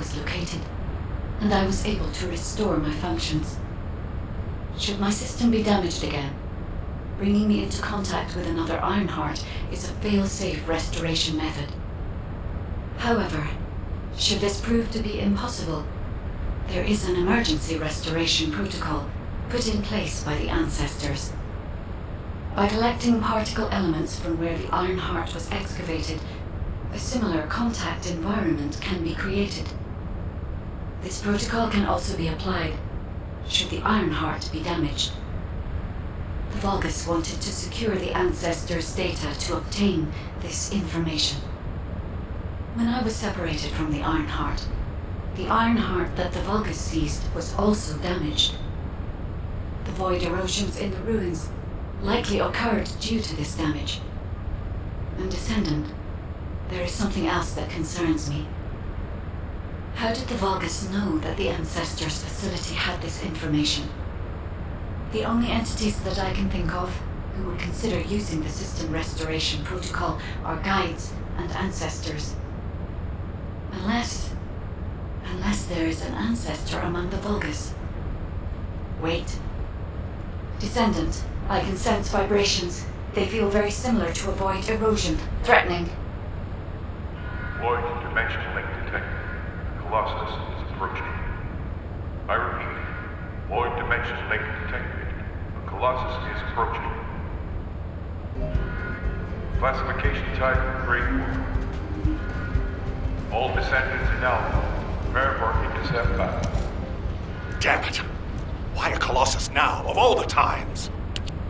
was located, and I was able to restore my functions. Should my system be damaged again, bringing me into contact with another Ironheart is a fail-safe restoration method. However, should this prove to be impossible, there is an emergency restoration protocol put in place by the ancestors. By collecting particle elements from where the Ironheart was excavated, a similar contact environment can be created. This protocol can also be applied should the Ironheart be damaged. The Vulgus wanted to secure the ancestors' data to obtain this information. When I was separated from the Ironheart that the Vulgus seized was also damaged. The void erosions in the ruins likely occurred due to this damage. And Descendant, there is something else that concerns me. How did the Vulgus know that the Ancestors' facility had this information? The only entities that I can think of who would consider using the system restoration protocol are guides and ancestors. Unless there is an ancestor among the Vulgus. Wait. Descendant, I can sense vibrations. They feel very similar to a void erosion, threatening. Void dimension link detected. Colossus is approaching. I repeat, void dimension link detected. The Colossus is approaching. Classification type, Grade 1. All descendants in Alpha. Prepare for intercept battle. Damn it! Why a Colossus now, of all the times?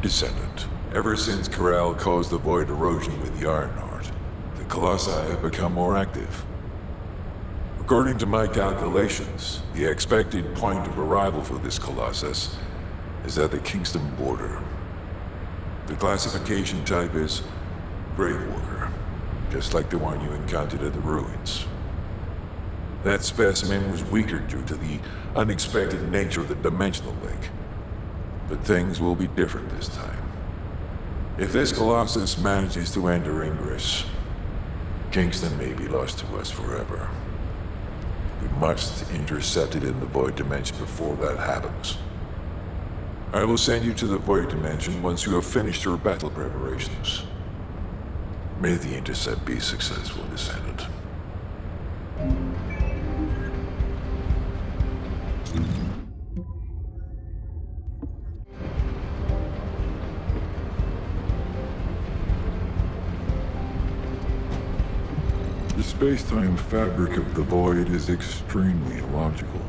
Descendant, ever since Corral caused the void erosion with the Ironheart, the Colossi have become more active. According to my calculations, the expected point of arrival for this Colossus is at the Kingston border. The classification type is Gravewater, just like the one you encountered at the ruins. That specimen was weaker due to the unexpected nature of the dimensional link. But things will be different this time. If this Colossus manages to enter Ingress, Kingston may be lost to us forever. We must intercept it in the Void Dimension before that happens. I will send you to the Void Dimension once you have finished your battle preparations. May the intercept be successful, Descendant. The space-time fabric of the Void is extremely illogical.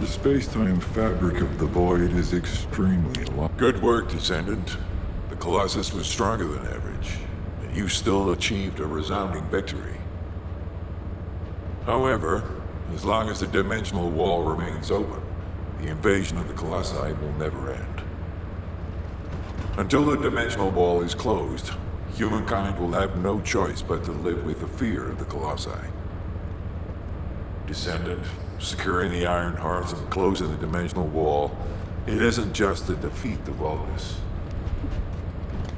The space-time fabric of the void is extremely long. Good work, Descendant. The Colossus was stronger than average, and you still achieved a resounding victory. However, as long as the dimensional wall remains open, the invasion of the Colossi will never end. Until the dimensional wall is closed, humankind will have no choice but to live with the fear of the Colossi. Descendant, securing the Iron Hearts and closing the dimensional wall, it isn't just to defeat the Vulgus.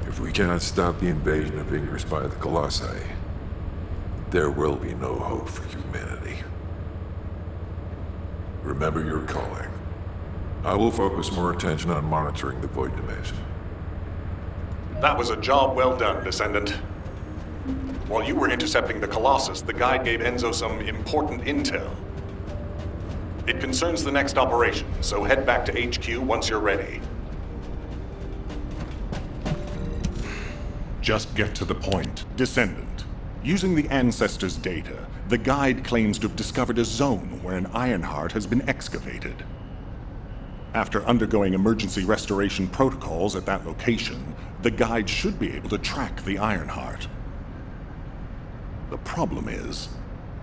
If we cannot stop the invasion of Ingress by the Colossi, there will be no hope for humanity. Remember your calling. I will focus more attention on monitoring the Void Dimension. That was a job well done, Descendant. While you were intercepting the Colossus, the guide gave Enzo some important intel. It concerns the next operation, so head back to HQ once you're ready. Just get to the point. Descendant. Using the Ancestors' data, the Guide claims to have discovered a zone where an Ironheart has been excavated. After undergoing emergency restoration protocols at that location, the Guide should be able to track the Ironheart. The problem is,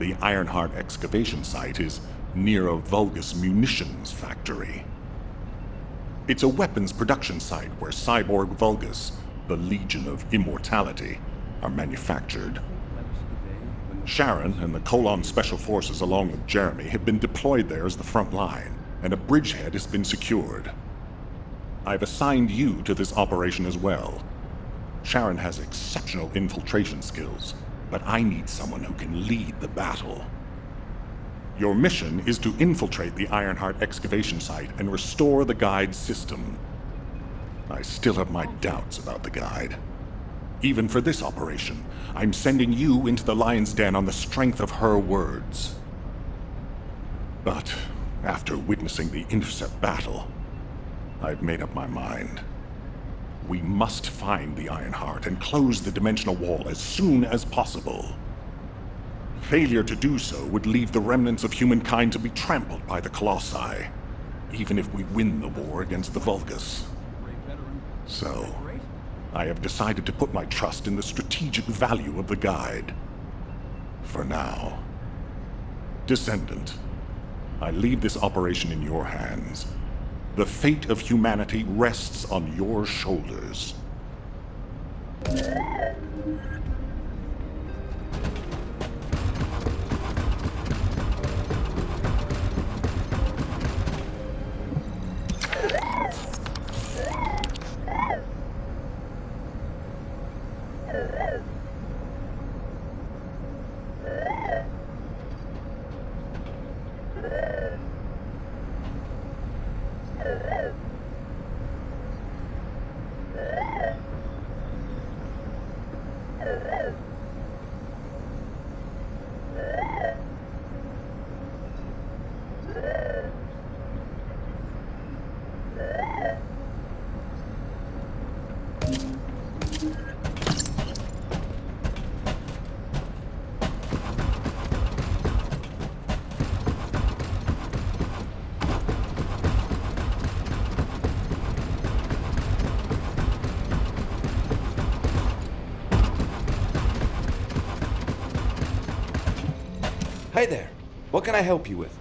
the Ironheart excavation site is near a Vulgus munitions factory. It's a weapons production site where cyborg Vulgus, the Legion of Immortality, are manufactured. Sharon and the Colon Special Forces along with Jeremy have been deployed there as the front line, and a bridgehead has been secured. I've assigned you to this operation as well. Sharon has exceptional infiltration skills, but I need someone who can lead the battle. Your mission is to infiltrate the Ironheart excavation site and restore the Guide's system. I still have my doubts about the Guide. Even for this operation, I'm sending you into the Lion's Den on the strength of her words. But after witnessing the Intercept battle, I've made up my mind. We must find the Ironheart and close the dimensional wall as soon as possible. Failure to do so would leave the remnants of humankind to be trampled by the Colossi, even if we win the war against the Vulgus. So, I have decided to put my trust in the strategic value of the Guide. For now. Descendant, I leave this operation in your hands. The fate of humanity rests on your shoulders. Hey there, what can I help you with?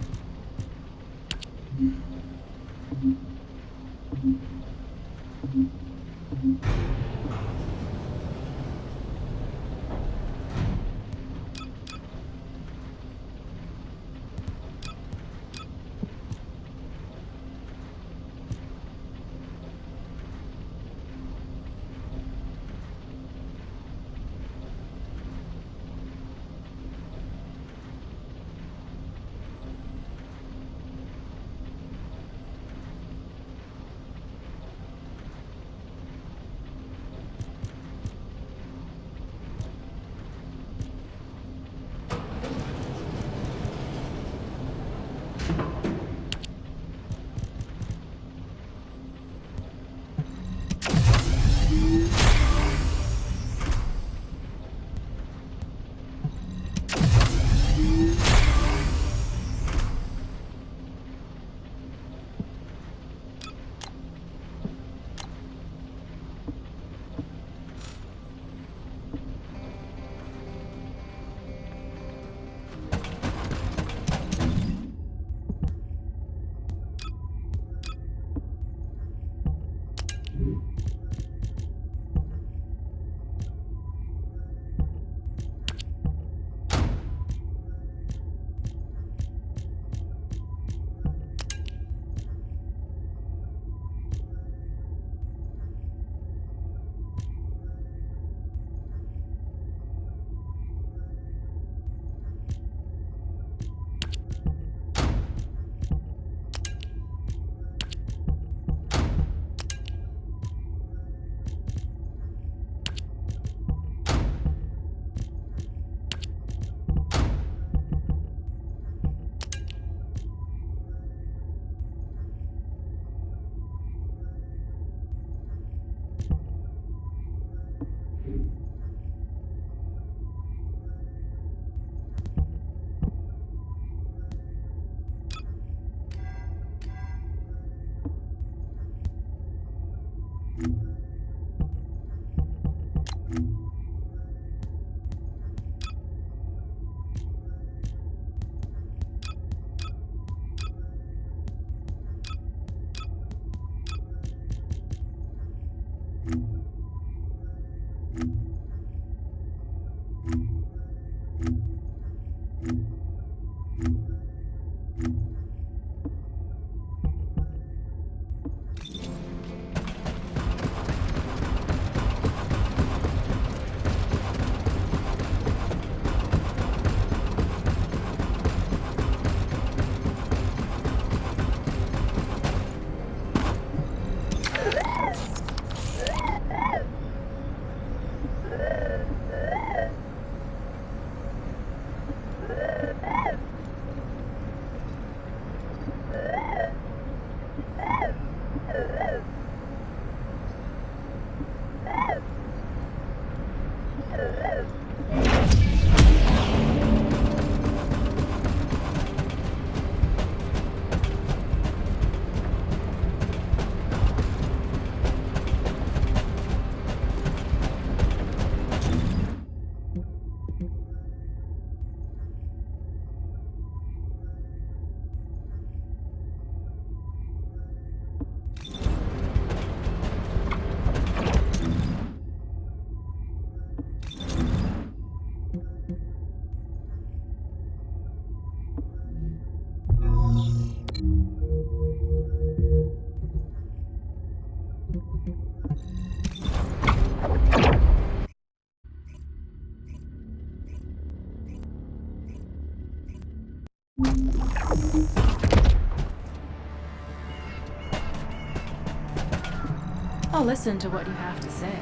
I'll listen to what you have to say.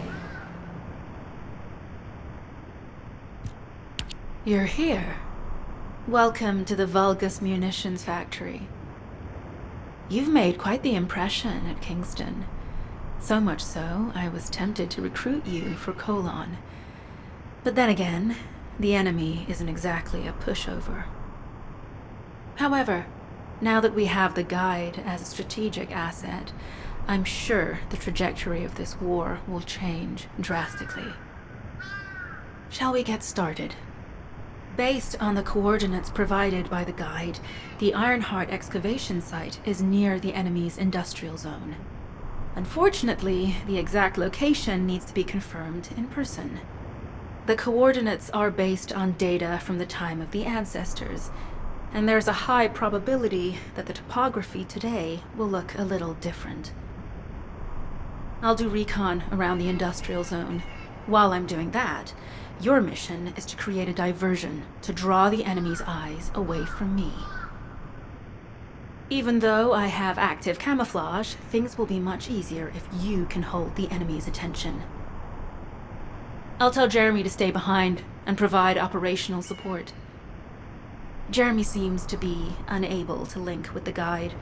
You're here. Welcome to the Vulgus Munitions Factory. You've made quite the impression at Kingston. So much so, I was tempted to recruit you for Colon. But then again, the enemy isn't exactly a pushover. However, now that we have the Guide as a strategic asset, I'm sure the trajectory of this war will change drastically. Shall we get started? Based on the coordinates provided by the Guide, the Ironheart excavation site is near the enemy's industrial zone. Unfortunately, the exact location needs to be confirmed in person. The coordinates are based on data from the time of the ancestors, and there's a high probability that the topography today will look a little different. I'll do recon around the industrial zone. While I'm doing that, your mission is to create a diversion to draw the enemy's eyes away from me. Even though I have active camouflage, things will be much easier if you can hold the enemy's attention. I'll tell Jeremy to stay behind and provide operational support. Jeremy seems to be unable to link with the Guide,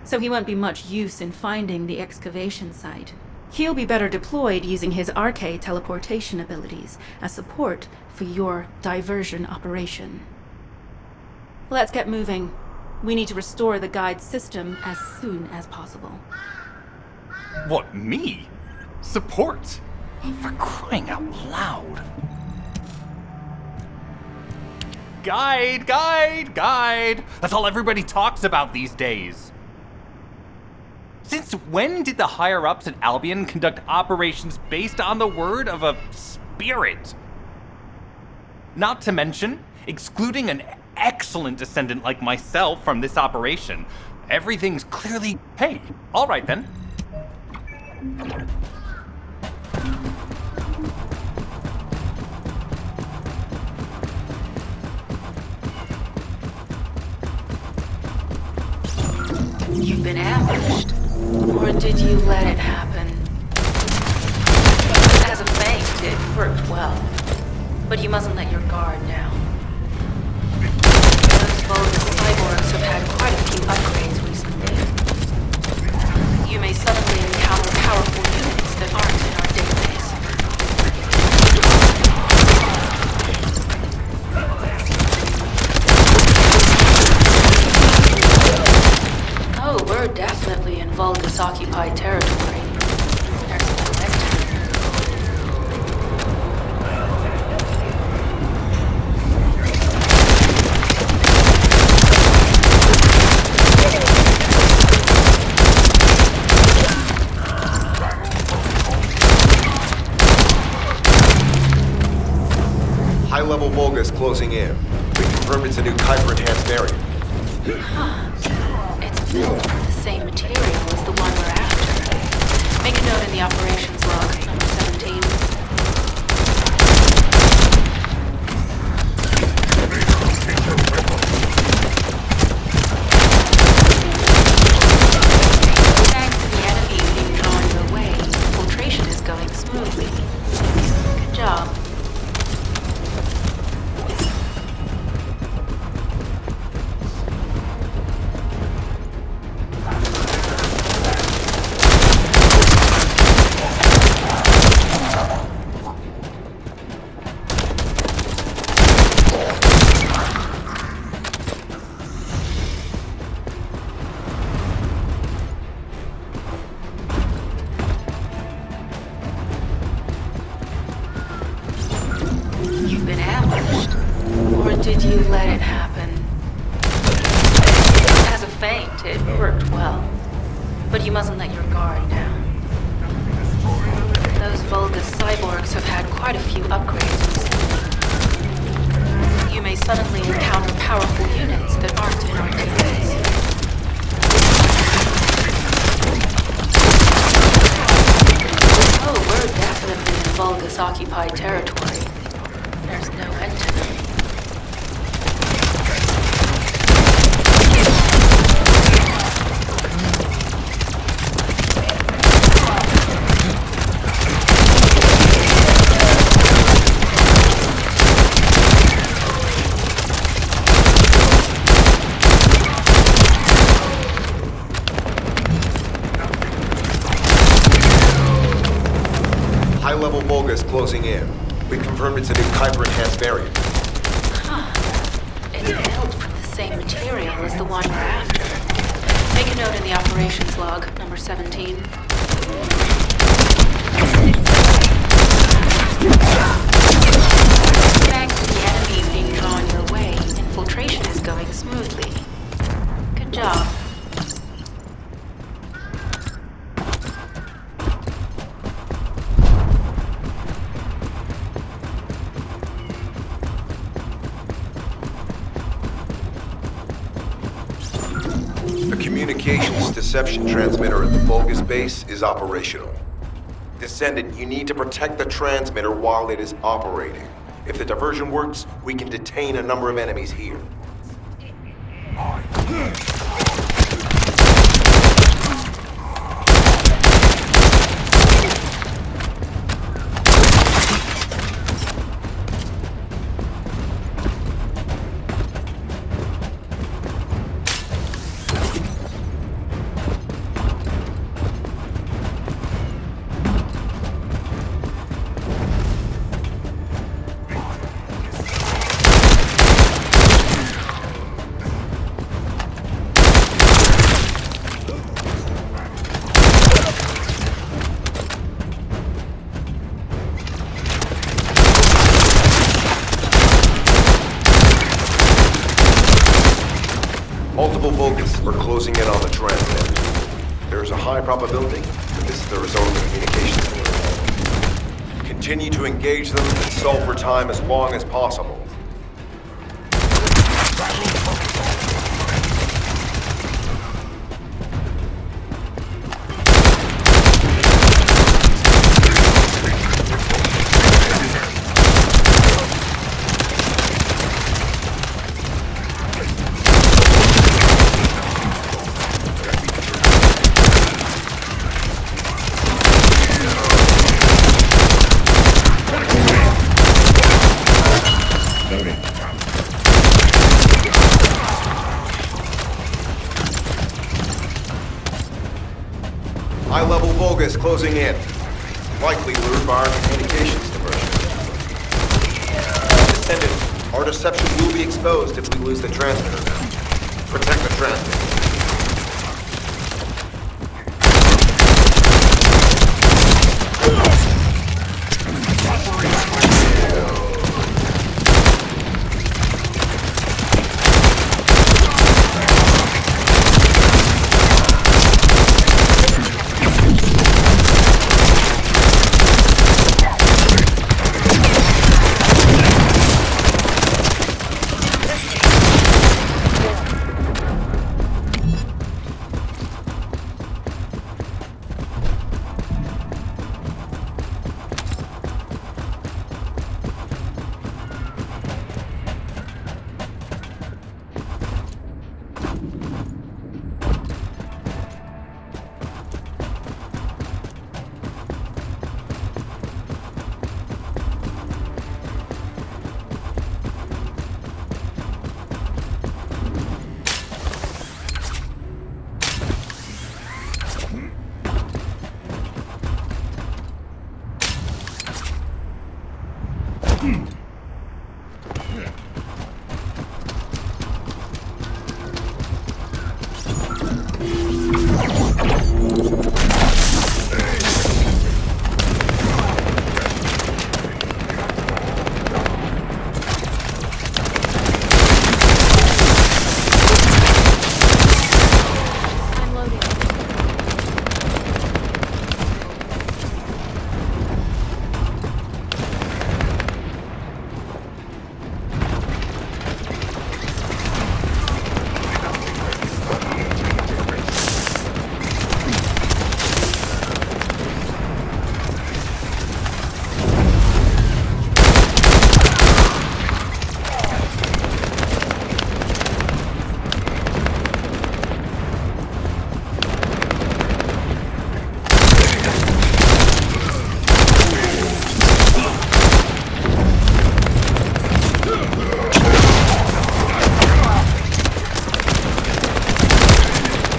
so he won't be much use in finding the excavation site. He'll be better deployed using his RK teleportation abilities as support for your diversion operation. Let's get moving. We need to restore the Guide's system as soon as possible. What, me? Support? For crying out loud. Guide! That's all everybody talks about these days. Since when did the higher-ups at Albion conduct operations based on the word of a spirit? Not to mention, excluding an excellent descendant like myself from this operation, everything's clearly... Hey, all right then. You've been ambushed. Or did you let it happen? As a feint, it worked well. But you mustn't let your guard down. Those Vulgus cyborgs have had quite a few upgrades recently. You may suddenly encounter powerful units that aren't in our database. Oh, we're definitely in Vulgus-occupied territory. There's no end to it. High-level Vulgus closing in. We confirmed it's a new Kuiper-enhanced area. It's built with the same material as the one we're after. Make a note in the operations log, number 17. Thanks to the enemy being drawn your way, infiltration is going smoothly. Good job. You've been ambushed. Or did you let it happen? As a feint, it worked well. But you mustn't let your guard down. Those Vulgus cyborgs have had quite a few upgrades recently. You may suddenly encounter powerful units that aren't in our database. Oh, we're definitely in Vulgus-occupied territory. There's no end to them. Volga is closing in. We confirmed it's a new Kuiper-enhanced variant. It's built from the same material as the one we're after. Make a note in the operations log, number 17. Thanks to the enemy being drawn your way, infiltration is going smoothly. Good job. The communications deception transmitter at the Volga's base is operational. Descendant, you need to protect the transmitter while it is operating. If the diversion works, we can detain a number of enemies here. Multiple Vulcans are closing in on the transmitter. There is a high probability that this is the result of the communications alert. Continue to engage them and solve for time as long as possible. High-level Volga is closing in. Likely lured by our communications diversion. Descendant, our deception will be exposed if we lose the transmitter now. Protect the transmitter.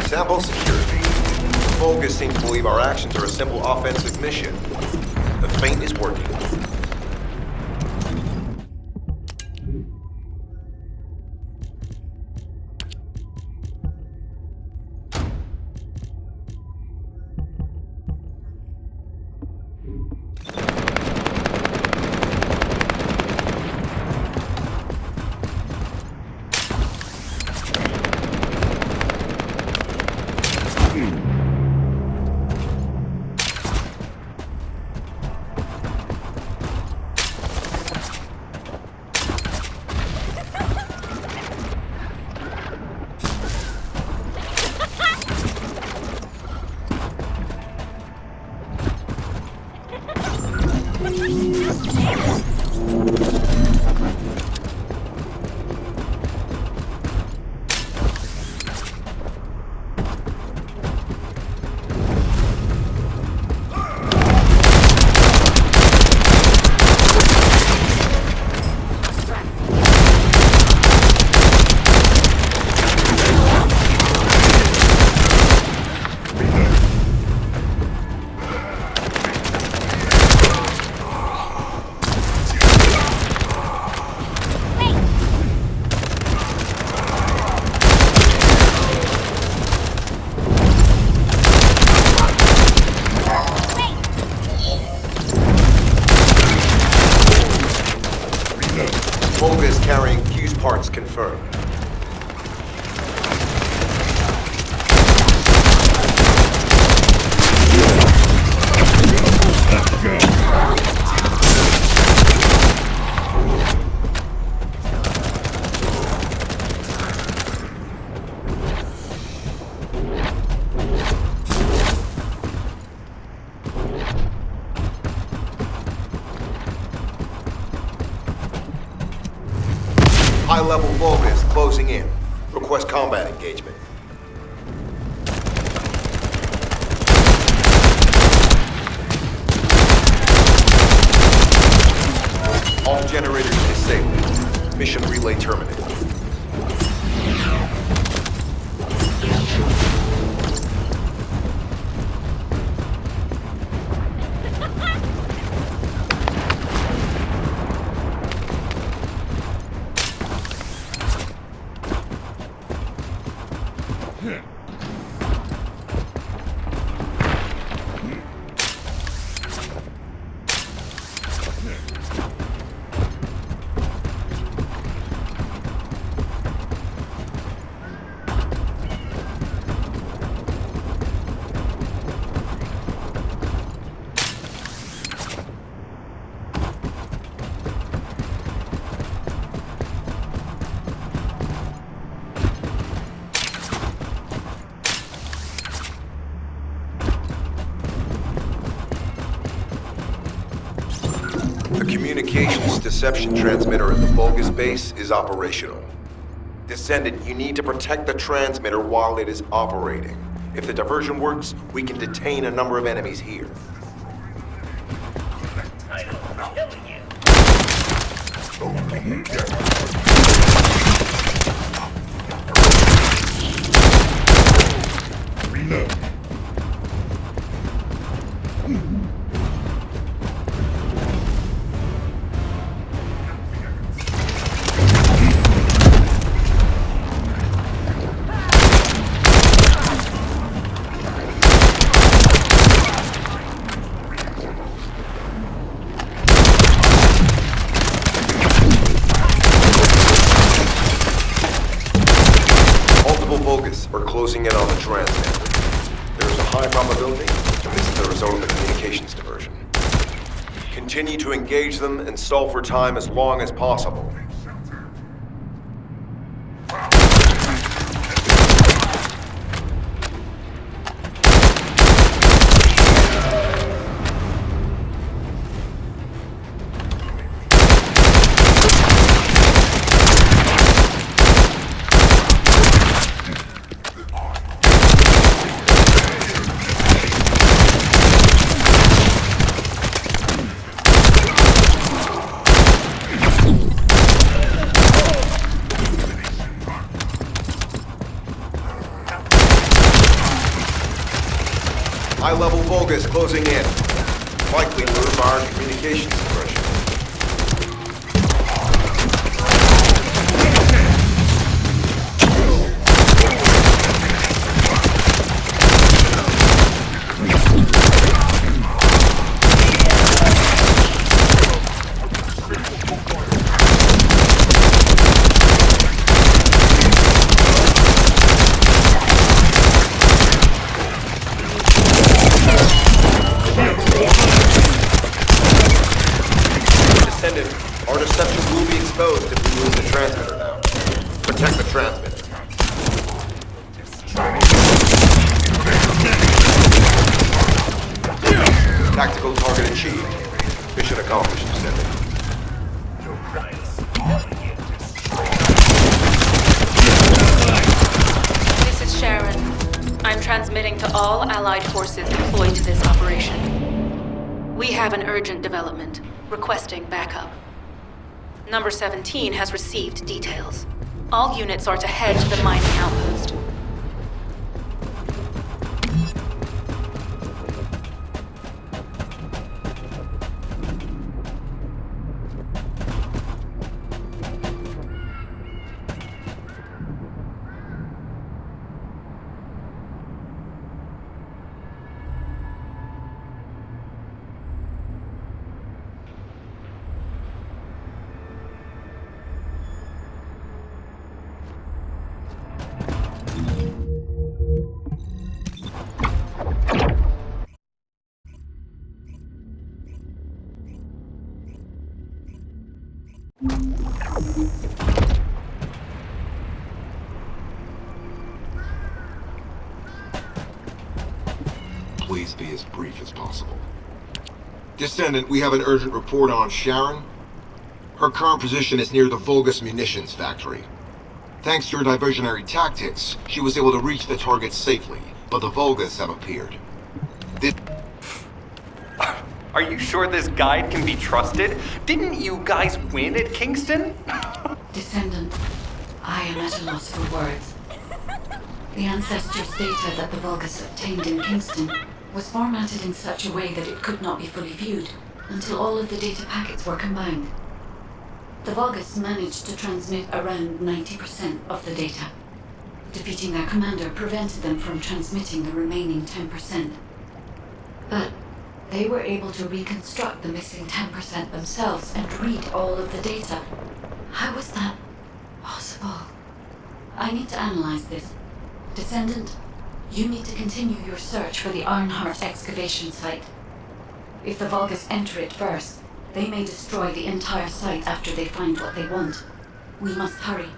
Sample security. Volga seem to believe our actions are a simple offensive mission. The Feint is working. Volga is carrying fuse parts confirmed. High-level Volga is closing in. Request combat engagement. All generators disabled. Mission relay terminated. The communications deception transmitter at the Vulgus base is operational. Descendant, you need to protect the transmitter while it is operating. If the diversion works, we can detain a number of enemies here. We're closing in on the transmitter. There is a high probability this is the result of the communications diversion. Continue to engage them and stall for time as long as possible. High-level Vulgus closing in. likely to require communication suppression. Descendant, our deception will be exposed if we lose the transmitter now. Protect the transmitter. Tactical target achieved. Mission accomplished, Descendant. This is Sharon. I'm transmitting to all Allied forces deployed to this operation. We have an urgent development, requesting backup. Number 17 has received details. All units are to head to the mining outpost. Please be as brief as possible. Descendant, we have an urgent report on Sharon. Her current position is near the Vulgus munitions factory. Thanks to your diversionary tactics, she was able to reach the target safely, but the Vulgus have appeared. Are you sure this guide can be trusted? Didn't you guys win at Kingston? Descendant, I am at a loss for words. The ancestors' data that the Vulgus obtained in Kingston was formatted in such a way that it could not be fully viewed until all of the data packets were combined. The Vulgus managed to transmit around 90% of the data. Defeating their commander prevented them from transmitting the remaining 10%. But they were able to reconstruct the missing 10% themselves and read all of the data. How was that possible? I need to analyze this. Descendant, you need to continue your search for the Ironheart excavation site. If the Vulgus enter it first, they may destroy the entire site after they find what they want. We must hurry.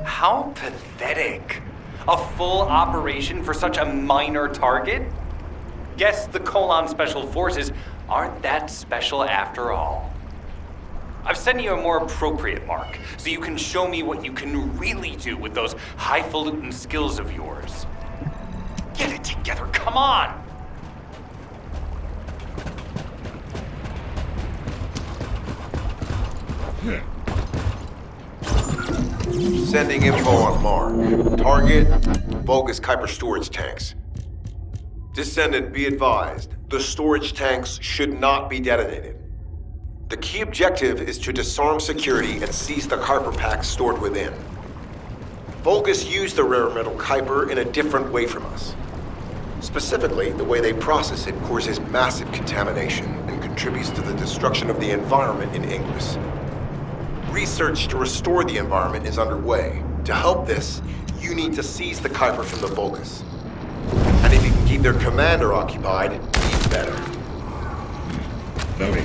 How pathetic. A full operation for such a minor target? Guess the Colon Special Forces aren't that special after all. I've sent you a more appropriate mark, so you can show me what you can really do with those highfalutin skills of yours. Get it together, come on! Sending info on mark. Target, Vulgus Kuiper storage tanks. Descendant, be advised, the storage tanks should not be detonated. The key objective is to disarm security and seize the Kuiper packs stored within. Vulgus use the rare metal Kuiper in a different way from us. Specifically, the way they process it causes massive contamination and contributes to the destruction of the environment in Ingress. Research to restore the environment is underway. To help this, you need to seize the Kuiper from the Vulgus. And if you can keep their commander occupied, even better. Noted.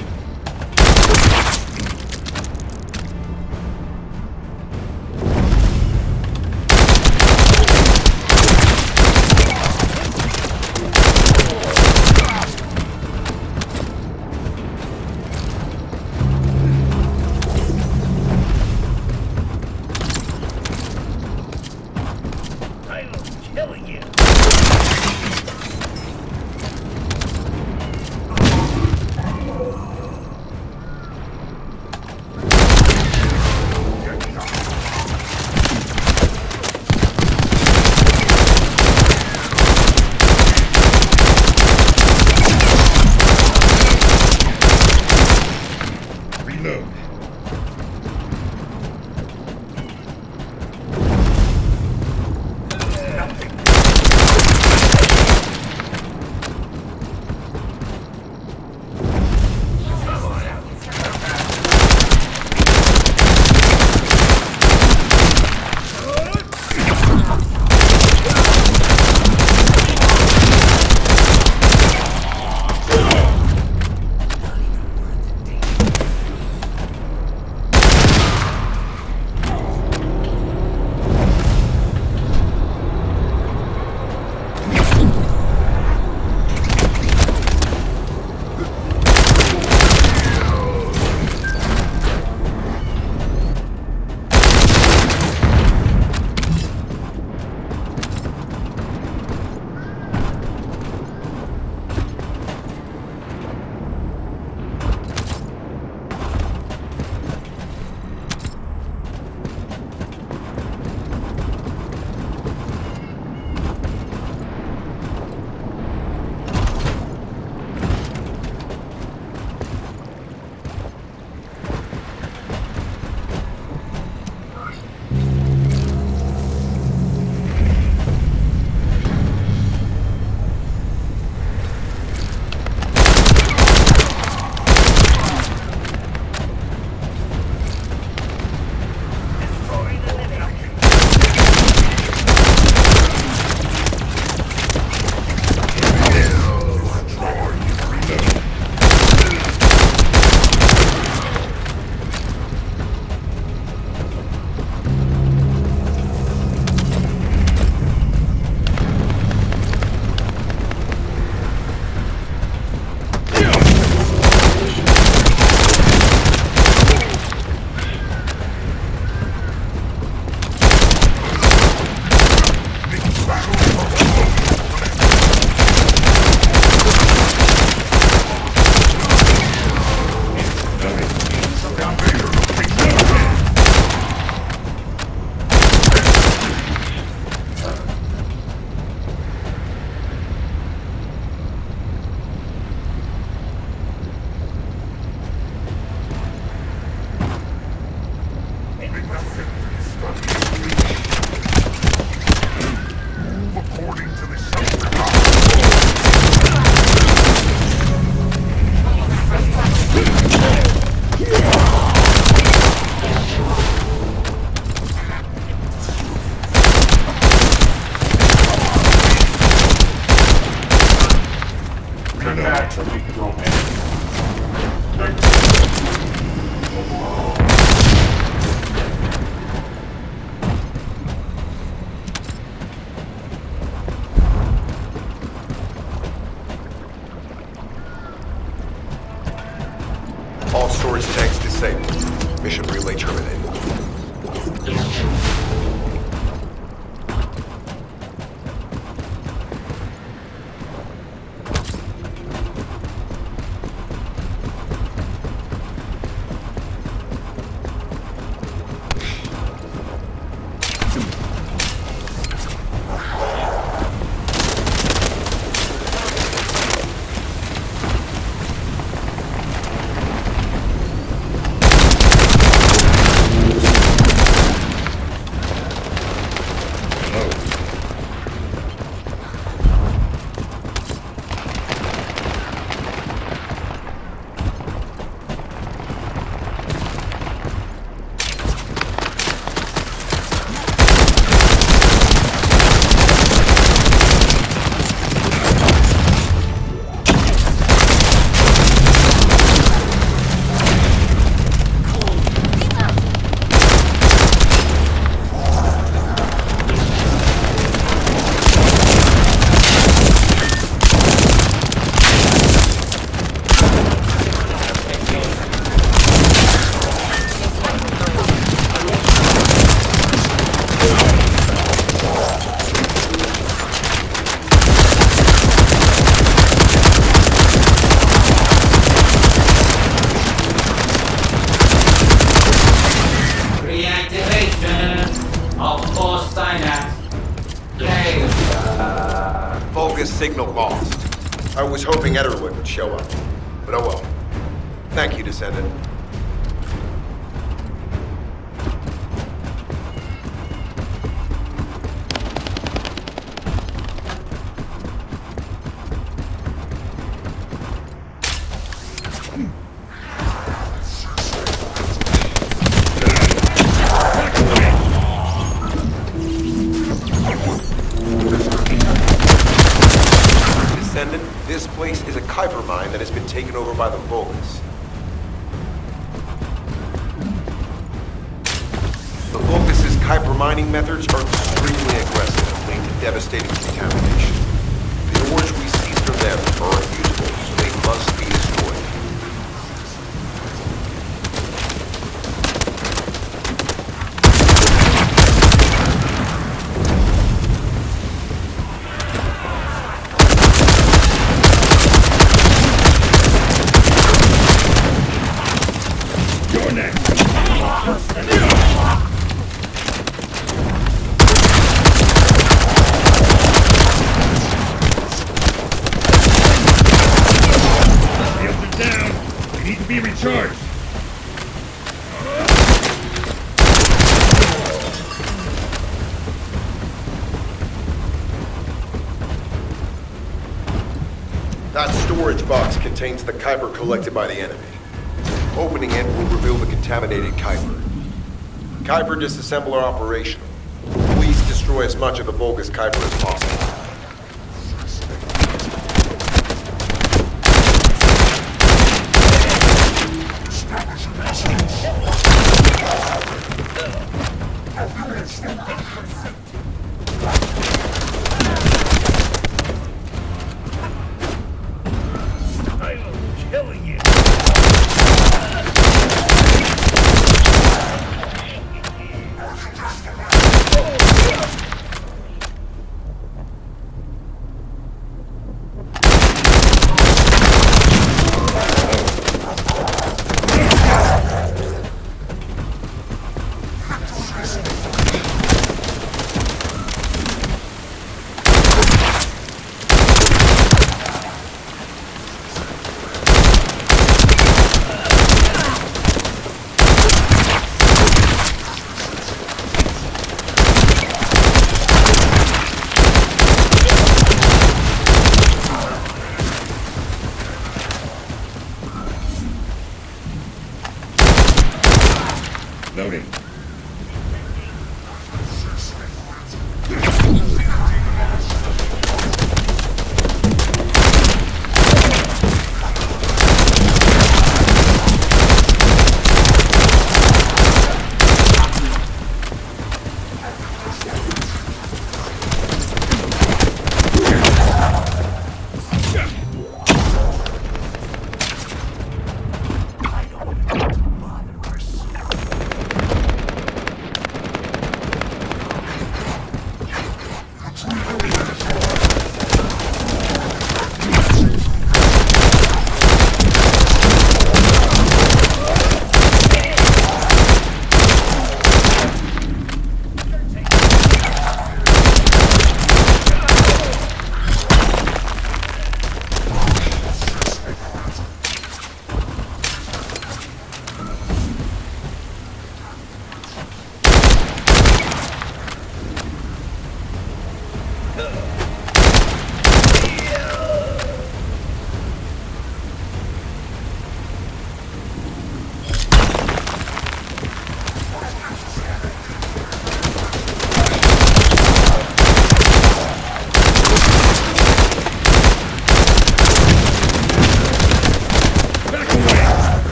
All storage tanks disabled. Mission relay terminated. Signal lost. I was hoping Etterwood would show up. But oh well. Thank you, Descendant. This place is a Kuiper mine that has been taken over by the Vulgus. The Vulgus' Kuiper mining methods are extremely aggressive and lead to devastating contamination. The ores we seize from them are unusable, so they must be destroyed. That storage box contains the Kuiper collected by the enemy. Opening it will reveal the contaminated Kuiper. Kuiper disassembler operational. Please destroy as much of the Vulgus Kuiper as possible.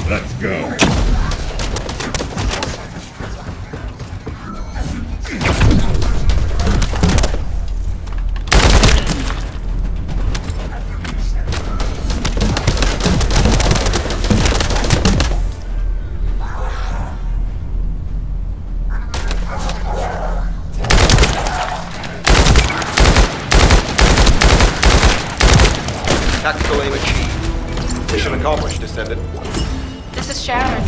Let's go. Tactical aim achieved. Mission accomplished, Descendant. This is Sharon.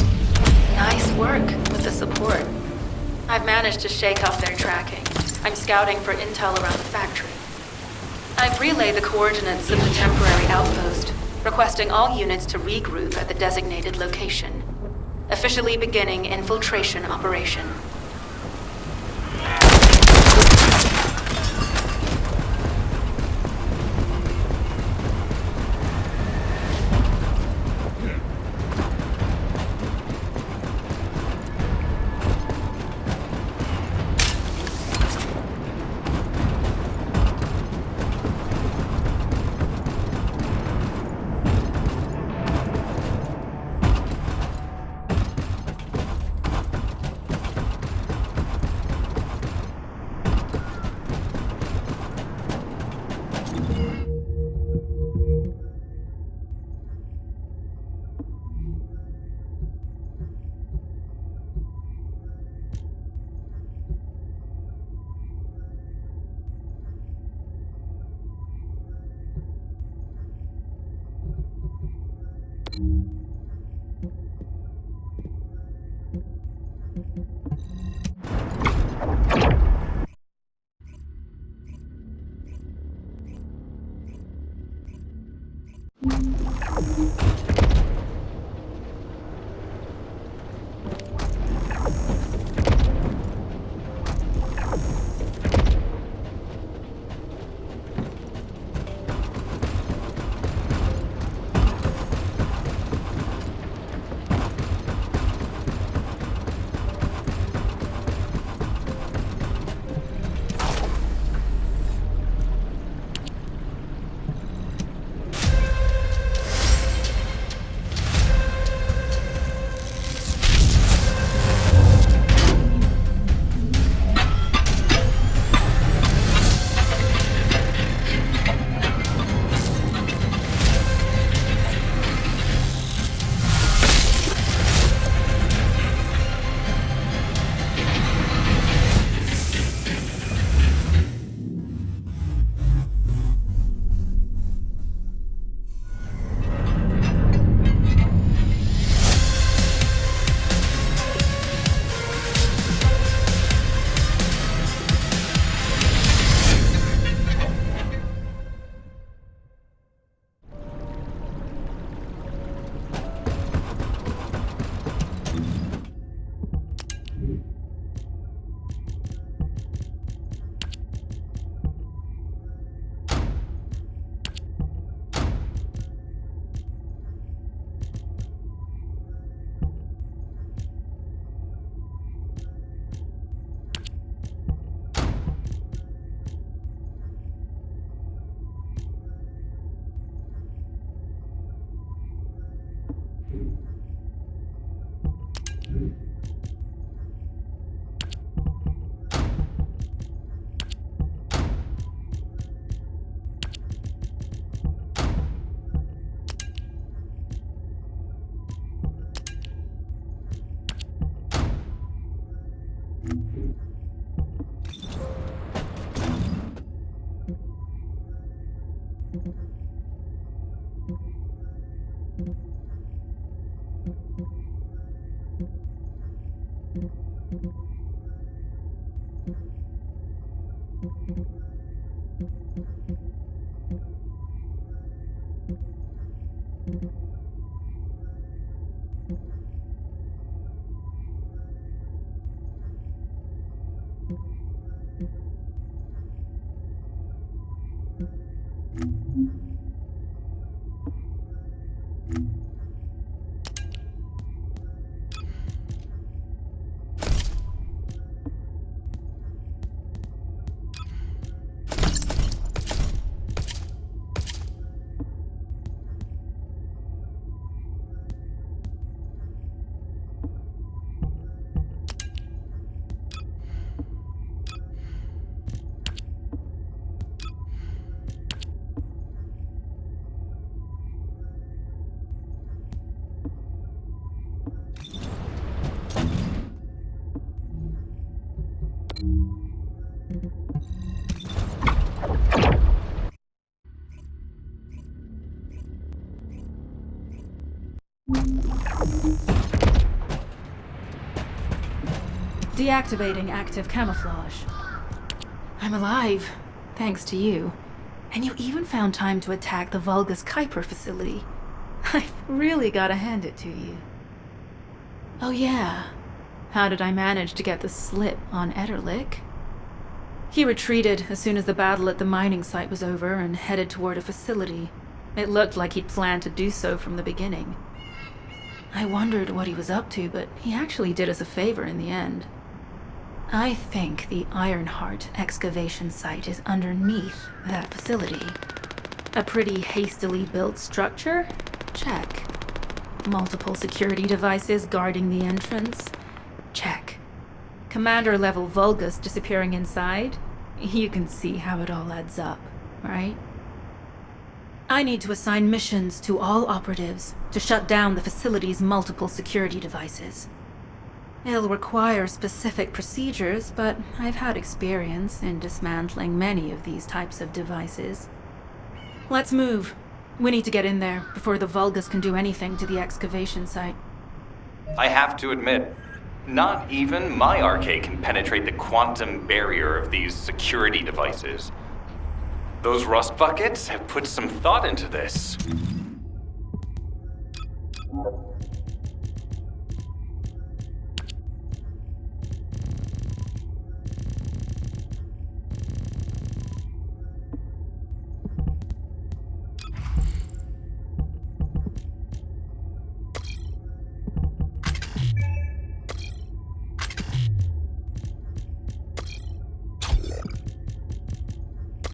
Nice work with the support. I've managed to shake off their tracking. I'm scouting for intel around the factory. I've relayed the coordinates of the temporary outpost, requesting all units to regroup at the designated location. Officially beginning infiltration operation. Deactivating active camouflage. I'm alive, thanks to you. And you even found time to attack the Vulgus Kuiper facility. I've really gotta hand it to you. Oh yeah, how did I manage to get the slip on Ederlich? He retreated as soon as the battle at the mining site was over and headed toward a facility. It looked like he'd planned to do so from the beginning. I wondered what he was up to, but he actually did us a favor in the end. I think the Ironheart excavation site is underneath that facility. A pretty hastily built structure? Check. Multiple security devices guarding the entrance? Check. Commander-level Vulgus disappearing inside? You can see how it all adds up, right? I need to assign missions to all operatives to shut down the facility's multiple security devices. It'll require specific procedures, but I've had experience in dismantling many of these types of devices. Let's move. We need to get in there before the Vulgus can do anything to the excavation site. I have to admit, not even my arcade can penetrate the quantum barrier of these security devices. Those rust buckets have put some thought into this.